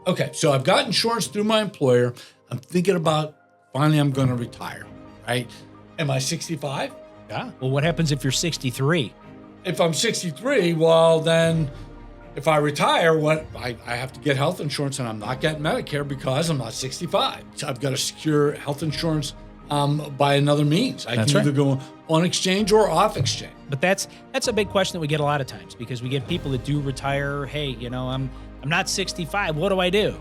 Okay, so I've got insurance through my employer. I'm thinking about finally I'm going to retire, right? Am I 65? Yeah. Well, what happens if you're 63? If I'm 63, well, then if I retire, I have to get health insurance, and I'm not getting Medicare because I'm not 65. So I've got to secure health insurance by another means. I can either go on exchange or off exchange. But that's a big question that we get a lot of times, because we get people that do retire. Hey, I'm not 65. What do I do?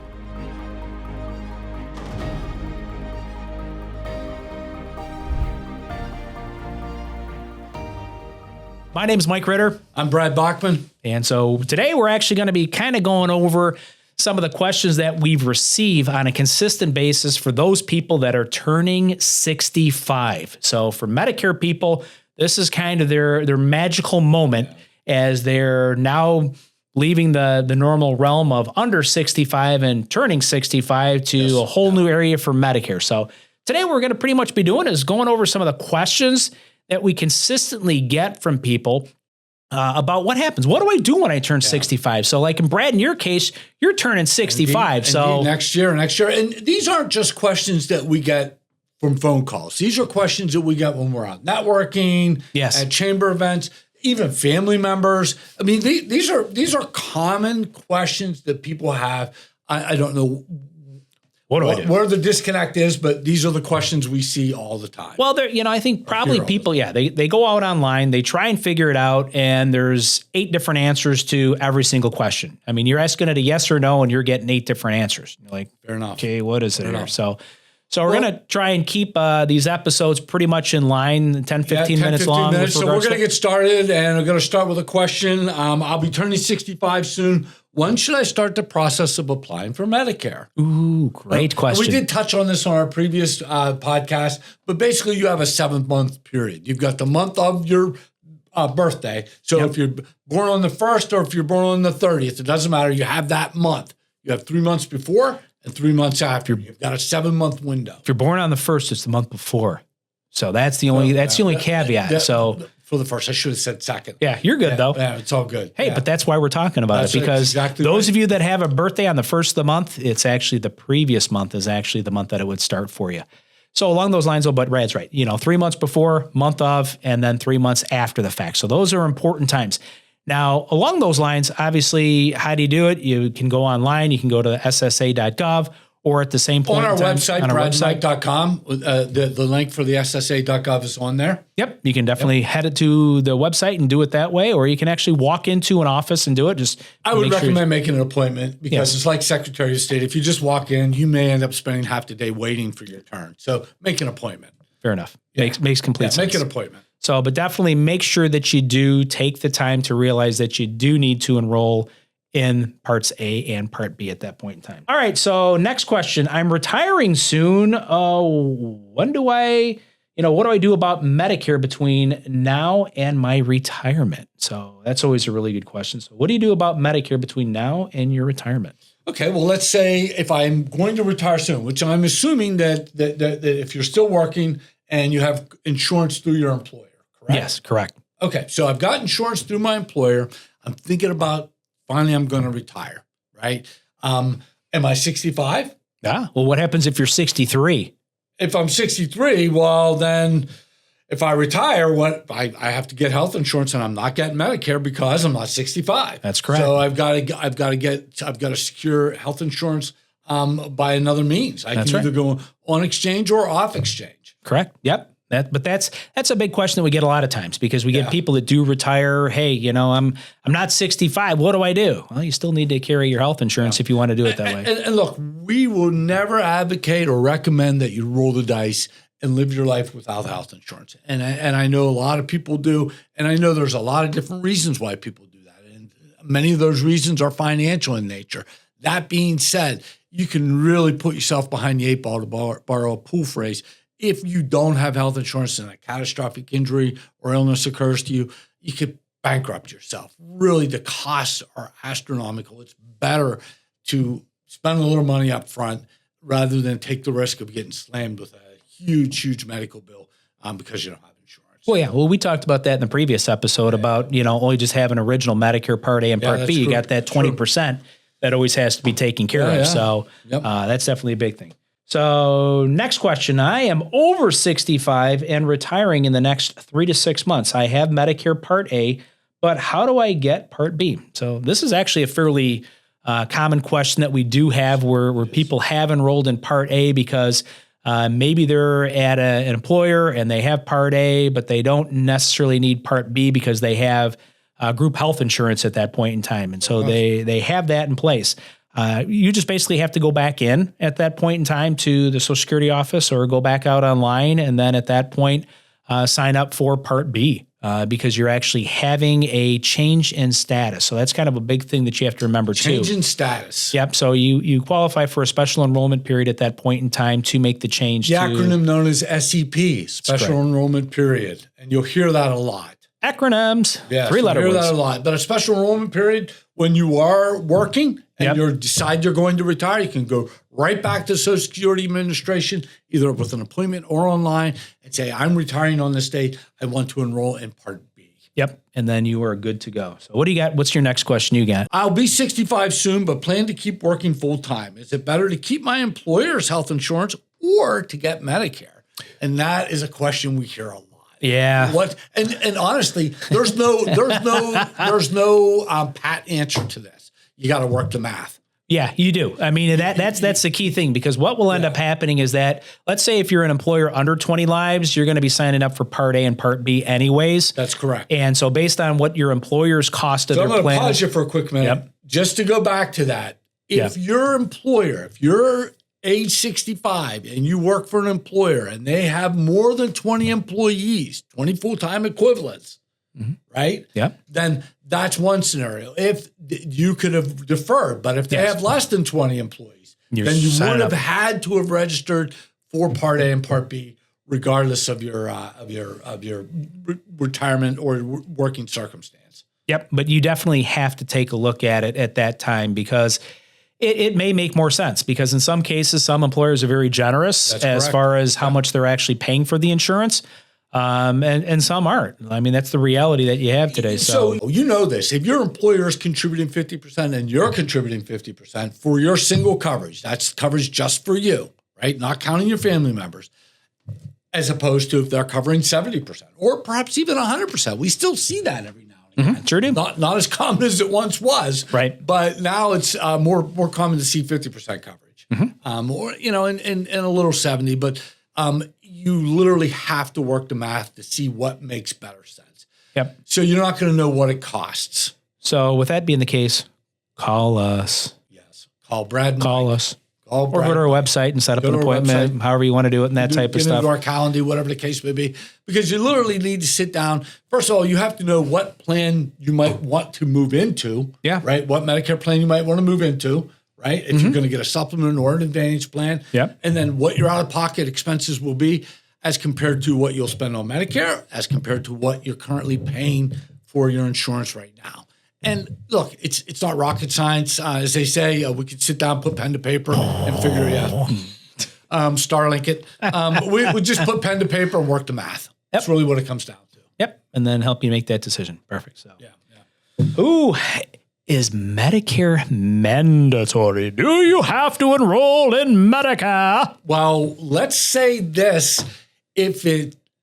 My name's Mike Ritter. I'm Brad Bachman. And so today we're actually going to be kind of going over some of the questions that we've received on a consistent basis for those people that are turning 65. So for Medicare people, this is kind of their magical moment as they're now leaving the normal realm of under 65 and turning 65 to a whole new area for Medicare. So today we're going to pretty much be doing is going over some of the questions that we consistently get from people about what happens. What do I do when I turn 65? So like in Brad, in your case, you're turning 65. Indeed, next year. And these aren't just questions that we get from phone calls. These are questions that we get when we're out networking, at chamber events, even family members. I mean, these are common questions that people have. I don't know where the disconnect is, but these are the questions we see all the time. Well, I think probably people, they go out online, they try and figure it out, and there's 8 different answers to every single question. I mean, you're asking it a yes or no, and you're getting 8 different answers. You're like, fair enough. Okay, what is it here? So we're going to try and keep these episodes pretty much in line, 10, 15 minutes long. So we're going to get started, and we're going to start with a question. I'll be turning 65 soon. When should I start the process of applying for Medicare? Ooh, great question. We did touch on this on our previous podcast, but basically you have a 7-month period. You've got the month of your birthday. So if you're born on the 1st or if you're born on the 30th, it doesn't matter. You have that month. You have 3 months before and 3 months after. You've got a 7-month window. If you're born on the 1st, it's the month before. So that's the only caveat. For the first, I should have said second. Yeah, you're good though. Yeah, it's all good. Hey, but that's why we're talking about it, because those of you that have a birthday on the 1st of the month, it's actually the previous month is actually the month that it would start for you. So along those lines, but Brad's right. 3 months before, month of, and then 3 months after the fact. So those are important times. Now, along those lines, obviously, how do you do it? You can go online. You can go to ssa.gov. Or at the same point on our website, bradmike.com, the link for the ssa.gov is on there. Yep. You can definitely head it to the website and do it that way, or you can actually walk into an office and do it. I would recommend making an appointment because it's like Secretary of State. If you just walk in, you may end up spending half the day waiting for your turn. So make an appointment. Fair enough. Makes complete sense. Make an appointment. So, but definitely make sure that you do take the time to realize that you do need to enroll in Parts A and Part B at that point in time. All right, so next question. I'm retiring soon. What do I do about Medicare between now and my retirement? So that's always a really good question. So what do you do about Medicare between now and your retirement? Okay, well, let's say if I'm going to retire soon, which I'm assuming that if you're still working and you have insurance through your employer, correct? Yes, correct. Okay, so I've got insurance through my employer. I'm thinking about finally, I'm going to retire, right? Am I 65? Yeah. Well, what happens if you're 63? If I'm 63, well, then if I retire, I have to get health insurance, and I'm not getting Medicare because I'm not 65. That's correct. So I've got to secure health insurance by another means. I can either go on exchange or off exchange. Correct. Yep. But that's a big question that we get a lot of times, because we get people that do retire. Hey, I'm not 65. What do I do? Well, you still need to carry your health insurance if you want to do it that way. And look, we will never advocate or recommend that you roll the dice and live your life without health insurance. And I know a lot of people do, and I know there's a lot of different reasons why people do that. And many of those reasons are financial in nature. That being said, you can really put yourself behind the 8 ball, to borrow a pool phrase. If you don't have health insurance and a catastrophic injury or illness occurs to you, you could bankrupt yourself. Really, the costs are astronomical. It's better to spend a little money up front rather than take the risk of getting slammed with a huge medical bill because you don't have insurance. Well, yeah. Well, we talked about that in the previous episode about, only just having original Medicare Part A and Part B. You got that 20%. that always has to be taken care of. Yeah. So that's definitely a big thing. So next question. I am over 65 and retiring in the next 3 to 6 months. I have Medicare Part A, but how do I get Part B? So this is actually a fairly common question that we do have where people have enrolled in Part A because maybe they're at an employer and they have Part A, but they don't necessarily need Part B because they have group health insurance at that point in time. And so they have that in place. You just basically have to go back in at that point in time to the Social Security office or go back out online. And then at that point, sign up for Part B because you're actually having a change in status. So that's kind of a big thing that you have to remember too. Change in status. Yep. So you qualify for a special enrollment period at that point in time to make the change. The acronym known as SEP, Special Enrollment Period. And you'll hear that a lot. Acronyms, Yes, 3-letter you'll words. hear that a lot. But a special enrollment period, when you are working and you decide you're going to retire, you can go right back to Social Security Administration, either with an appointment or online, and say, I'm retiring on this date. I want to enroll in Part B. Yep. And then you are good to go. So what do you got? What's your next question you got? I'll be 65 soon, but plan to keep working full time. Is it better to keep my employer's health insurance or to get Medicare? And that is a question we hear a lot. Yeah. What and honestly, there's no pat answer to this. You got to work the math. Yeah, you do. I mean, that's the key thing because what will end up happening is that, let's say if you're an employer under 20 lives, you're going to be signing up for Part A and Part B anyways. That's correct. And so based on what your employer's cost of So their I'm going plan. to pause you for a quick minute. Yep. Just to go back to that. If your employer, if you're age 65 and you work for an employer and they have more than 20 employees, 20 full-time equivalents, right? Yep. Then that's one scenario. If you could have deferred, but if they have less than 20 employees, then you would have had to have registered for Part A and Part B, regardless of your retirement or working circumstance. Yep. But you definitely have to take a look at it at that time because it may make more sense because in some cases, some employers are very generous as far as how much they're actually paying for the insurance. And some aren't. I mean, that's the reality that you have today. So you know this. If your employer is contributing 50% and you're contributing 50% for your single coverage, that's coverage just for you, right? Not counting your family members, as opposed to if they're covering 70% or perhaps even 100%. We still see that every now and again. Sure do. Not as common as it once was, right? But now it's more common to see 50% coverage, or and a little 70. But you literally have to work the math to see what makes better sense. Yep. So you're not going to know what it costs. So with that being the case, call us. Yes. Call Brad. Call us. Or go to our website and set up an appointment, however you want to do it and that type of stuff. Get into our calendar, whatever the case may be. Because you literally need to sit down. First of all, you have to know what plan you might want to move into. Yeah. Right? What Medicare plan you might want to move into. Right? If you're going to get a supplement or an advantage plan. Yep. And then what your out-of-pocket expenses will be as compared to what you'll spend on Medicare, as compared to what you're currently paying for your insurance right now. And look, it's not rocket science. As they say, we could sit down, put pen to paper, and figure it out. Starlink it. We just put pen to paper and work the math. That's really what it comes down to. Yep. And then help you make that decision. Perfect. So yeah. Ooh, is Medicare mandatory? Do you have to enroll in Medicare? Well, let's say this.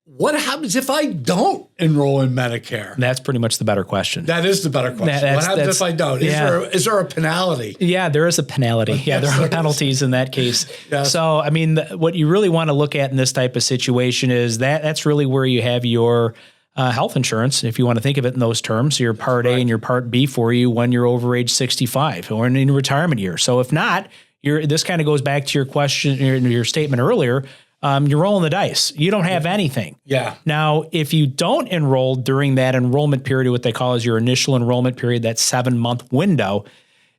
What happens if I don't enroll in Medicare? That's pretty much the better question. That is the better question. What happens if I don't? Is there a penalty? Yeah, there is a penalty. Yeah, there are penalties in that case. Yes. So, I mean, what you really want to look at in this type of situation is that's really where you have your health insurance, if you want to think of it in those terms, your Part A and your Part B for you when you're over age 65 or in retirement year. So if not, this kind of goes back to your question, your statement earlier. You're rolling the dice. You don't have anything. Yeah. Now, if you don't enroll during that enrollment period, what they call is your initial enrollment period, that 7-month window,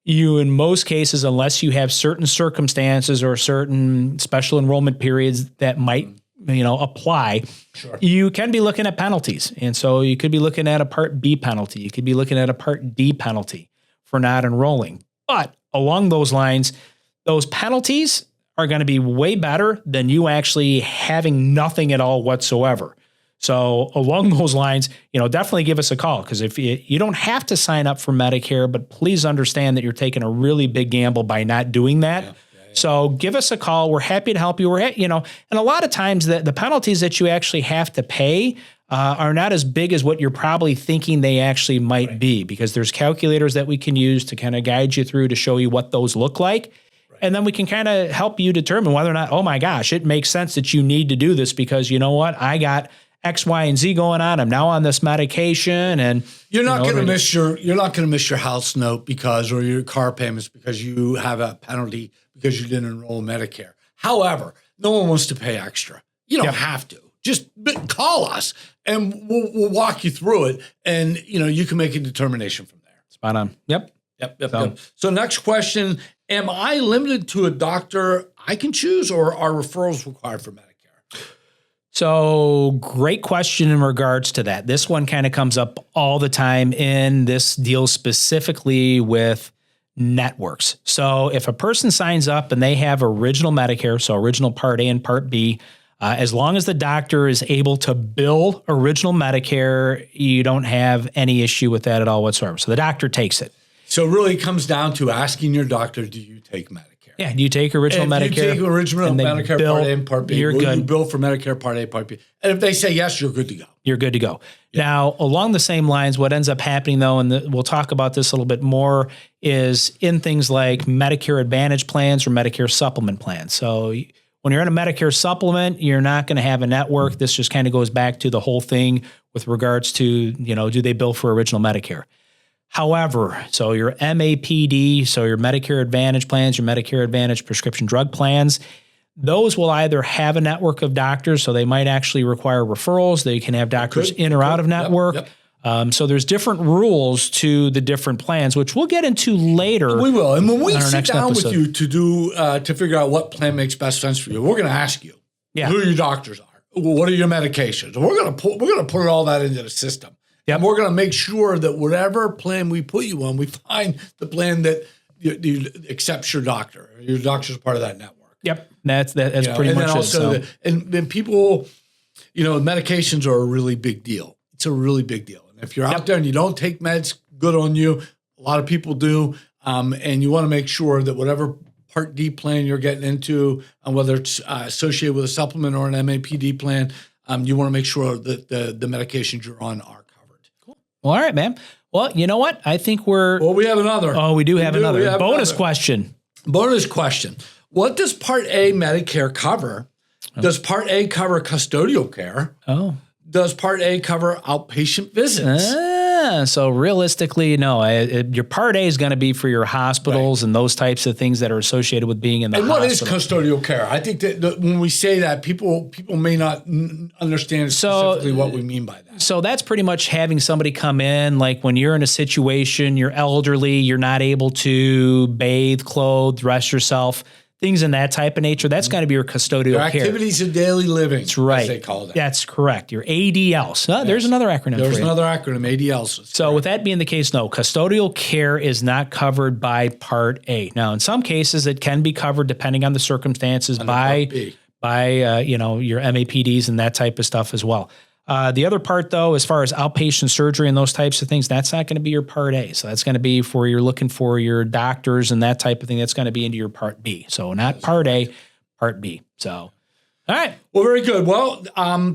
you, in most cases, unless you have certain circumstances or certain special enrollment periods that might, apply, you can be looking at penalties. And so you could be looking at a Part B penalty. You could be looking at a Part D penalty for not enrolling. But along those lines, those penalties are going to be way better than you actually having nothing at all whatsoever. So along those lines, definitely give us a call, because if you don't have to sign up for Medicare, but please understand that you're taking a really big gamble by not doing that. Yeah. So give us a call. We're happy to help you. And a lot of times the penalties that you actually have to pay are not as big as what you're probably thinking they actually might be, because there's calculators that we can use to kind of guide you through to show you what those look like. And then we can kind of help you determine whether or not, oh my gosh, it makes sense that you need to do this, because you know what? I got X, Y, and Z going on. I'm now on this medication, and you're not going to miss your house note or your car payments because you have a penalty because you didn't enroll in Medicare. However, no one wants to pay extra. You don't have to. Just call us and we'll walk you through it, and you can make a determination from there. Spot on. Yep. So next question: am I limited to a doctor I can choose, or are referrals required for Medicare? So great question in regards to that. This one kind of comes up all the time, and this deals specifically with networks. So if a person signs up and they have original Medicare, so original Part A and Part B, as long as the doctor is able to bill original Medicare, you don't have any issue with that at all whatsoever. So the doctor takes it. So it really comes down to asking your doctor, do you take Medicare? Yeah, do you take original Medicare? You take original Medicare Part A and Part B. You're Will good. you bill for Medicare Part A, Part B? And if they say yes, you're good to go. You're good to go. Yeah. Now, along the same lines, what ends up happening, though, and we'll talk about this a little bit more, is in things like Medicare Advantage plans or Medicare Supplement plans. So when you're in a Medicare Supplement, you're not going to have a network. This just kind of goes back to the whole thing with regards to, do they bill for original Medicare? However, so your MAPD, so your Medicare Advantage plans, your Medicare Advantage prescription drug plans, those will either have a network of doctors, so they might actually require referrals. They can have doctors in or out of network. Yep. So there's different rules to the different plans, which we'll get into later. We will. And when we sit down with you to figure out what plan makes best sense for you, we're going to ask you who your doctors are. What are your medications? We're going to put all that into the system. Yep. And we're going to make sure that whatever plan we put you on, we find the plan that you accepts your doctor. Your doctor's part of that network. Yep, that's pretty much it. So. And people, medications are a really big deal. It's a really big deal. And if you're out there and you don't take meds, good on you. A lot of people do. And you want to make sure that whatever Part D plan you're getting into, whether it's associated with a supplement or an MAPD plan, you want to make sure that the medications you're on are. Well, all right, man. Well, you know what? I think we have another. Oh, we do have another. Bonus question. Bonus question. What does Part A Medicare cover? Oh. Does Part A cover custodial care? Oh. Does Part A cover outpatient visits? So realistically, no. Your Part A is going to be for your hospitals and those types of things that are associated with being in the hospital. And what is custodial care? I think that when we say that, people may not understand specifically what we mean by that. So that's pretty much having somebody come in, like when you're in a situation, you're elderly, you're not able to bathe, clothe, dress yourself, things in that type of nature. That's got to be your custodial care. Activities of daily living. That's right. As they call that. That's correct. Your ADLs. Yes. There's another acronym. There's another acronym, ADLs. So with that being the case, no, custodial care is not covered by Part A. Now, in some cases, it can be covered depending on the circumstances by your MAPDs and that type of stuff as well. The other part, though, as far as outpatient surgery and those types of things, that's not going to be your Part A. So that's going to be for you're looking for your doctors and that type of thing. That's going to be into your Part B. So not Part A, Part B. So, all right. Well, very good. Well,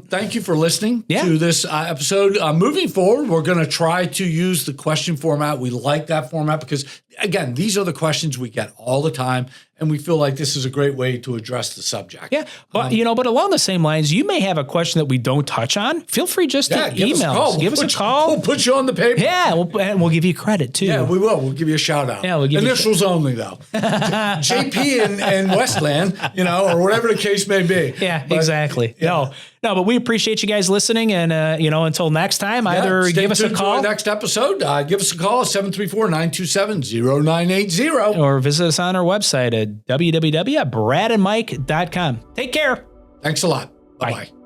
thank you for listening to this episode. Moving forward, we're going to try to use the question format. We like that format because, again, these are the questions we get all the time. And we feel like this is a great way to address the subject. Yeah. But, but along the same lines, you may have a question that we don't touch on. Feel free just to email us. Give us a call. We'll put you on the paper. Yeah. We'll give you credit, too. Yeah, we will. We'll give you a shout out. Yeah, we'll give Initials only, though. JP and Westland, or whatever the case may be. Yeah, exactly. Yeah. No, but we appreciate you guys listening. And, until next time, either give us a call. To our next episode, give us a call at 734-927-0980. Or visit us on our website at www.bradandmike.com. Take care. Thanks a lot. Bye-bye.